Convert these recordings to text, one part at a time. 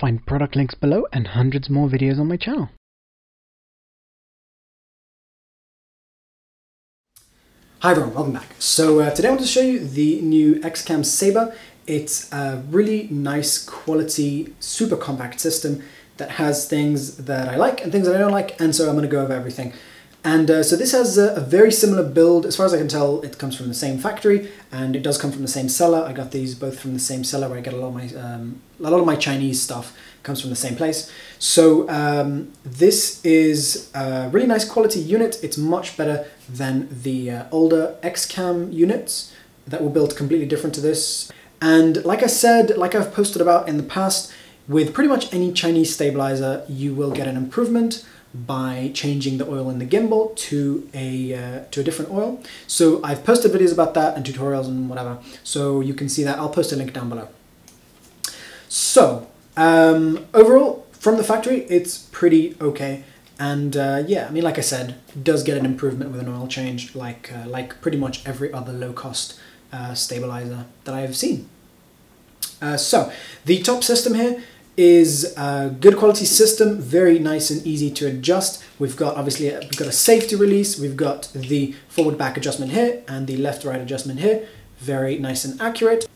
Find product links below and hundreds more videos on my channel. Hi everyone, welcome back. So today I want to show you the new Xcam Sabre. It's a really nice quality, super compact system that has things that I like and things that I don't like, and so I'm going to go over everything. And so this has a very similar build. As far as I can tell, it comes from the same factory and it does come from the same seller. I got these both from the same seller where I get a lot of my Chinese stuff comes from the same place. So this is a really nice quality unit. It's much better than the older Xcam units that were built completely different to this. And like I said, like I've posted about in the past, with pretty much any Chinese stabilizer, you will get an improvement by changing the oil in the gimbal to a different oil. So I've posted videos about that and tutorials and whatever, so you can see that. I'll post a link down below. So overall, from the factory, it's pretty okay. And yeah, I mean, like I said, it does get an improvement with an oil change, like pretty much every other low-cost stabilizer that I've seen. So the top system here is a good quality system, very nice and easy to adjust. We've got we've got a safety release, we've got the forward back adjustment here and the left right adjustment here, very nice and accurate.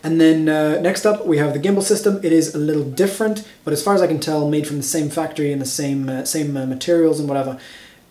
And then next up we have the gimbal system. It is a little different, but as far as I can tell, made from the same factory and the same materials and whatever.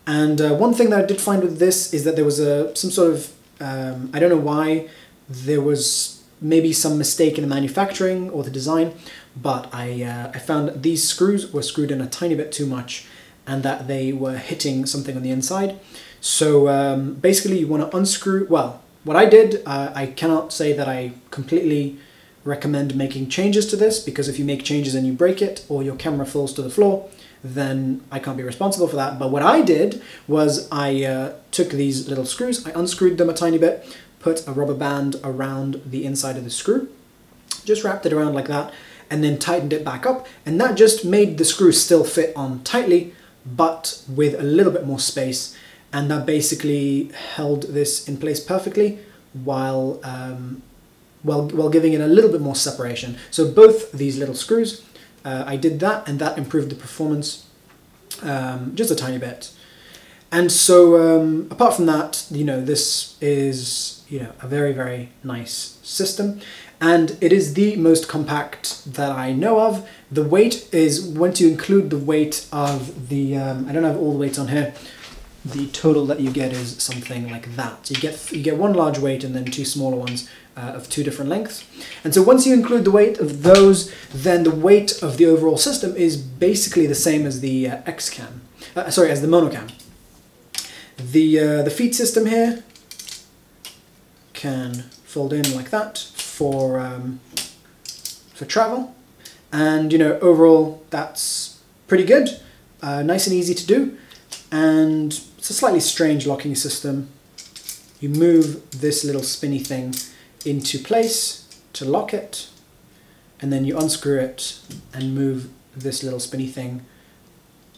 And one thing that I did find with this is that there was some sort of I don't know why, there was maybe some mistake in the manufacturing or the design, but I found that these screws were screwed in a tiny bit too much and that they were hitting something on the inside. So basically you want to unscrew, well, what I did, I cannot say that I completely recommend making changes to this, because if you make changes and you break it or your camera falls to the floor, then I can't be responsible for that. But what I did was I took these little screws, I unscrewed them a tiny bit, put a rubber band around the inside of the screw, just wrapped it around like that, and then tightened it back up, and that just made the screw still fit on tightly, but with a little bit more space, and that basically held this in place perfectly while giving it a little bit more separation. So both these little screws, I did that, and that improved the performance just a tiny bit. And so apart from that, you know, this is, you know, a very, very nice system, and it is the most compact that I know of. The weight is, once you include the weight of the, I don't have all the weights on here, the total that you get is something like that. You get one large weight and then two smaller ones of two different lengths. And so once you include the weight of those, then the weight of the overall system is basically the same as the Xcam, sorry, as the Monocam. The feet system here can fold in like that for travel, and you know, overall that's pretty good, nice and easy to do, and it's a slightly strange locking system. You move this little spinny thing into place to lock it, and then you unscrew it and move this little spinny thing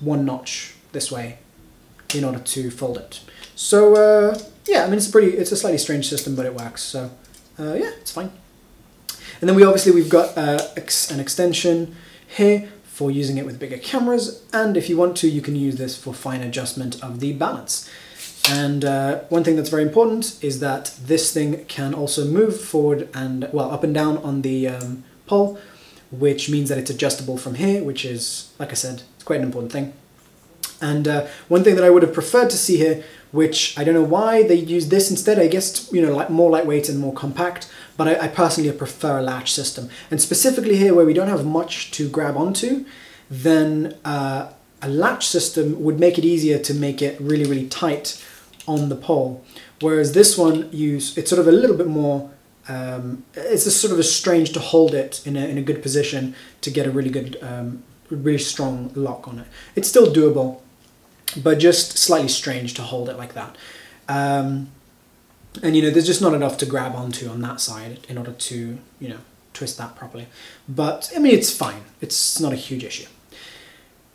one notch this way in order to fold it. So yeah, I mean, it's a slightly strange system, but it works. So yeah, it's fine. And then we've got an extension here for using it with bigger cameras, and if you want to, you can use this for fine adjustment of the balance. And one thing that's very important is that this thing can also move forward and, well, up and down on the pole, which means that it's adjustable from here, which is, like I said, it's quite an important thing. And one thing that I would have preferred to see here, which I don't know why they use this instead, I guess, you know, like more lightweight and more compact, but I personally prefer a latch system. And specifically here, where we don't have much to grab onto, then a latch system would make it easier to make it really, really tight on the pole. Whereas this one, it's sort of a little bit more, it's a sort of strange to hold it in a good position to get a really good, really strong lock on it. It's still doable, but just slightly strange to hold it like that. And you know, there's just not enough to grab onto on that side in order to, you know, twist that properly. But I mean, it's fine. It's not a huge issue.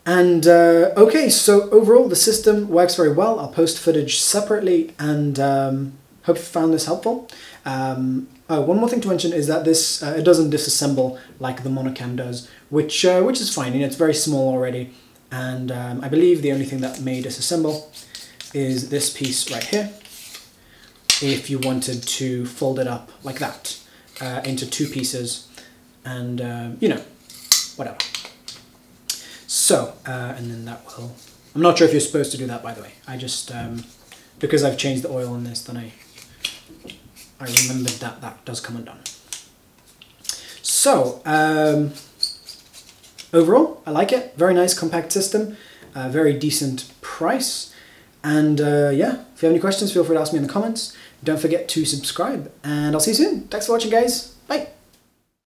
And okay, so overall the system works very well. I'll post footage separately, and hope you found this helpful. Oh, one more thing to mention is that this it doesn't disassemble like the Monocam does, which is fine. You know, it's very small already, and I believe the only thing that may disassemble is this piece right here. If you wanted to fold it up like that into two pieces, and you know, whatever. So, and then that will. I'm not sure if you're supposed to do that, by the way. I just because I've changed the oil on this, then I remembered that that does come undone. So, overall, I like it. Very nice compact system, very decent price. And yeah, if you have any questions, feel free to ask me in the comments. Don't forget to subscribe, and I'll see you soon. Thanks for watching, guys.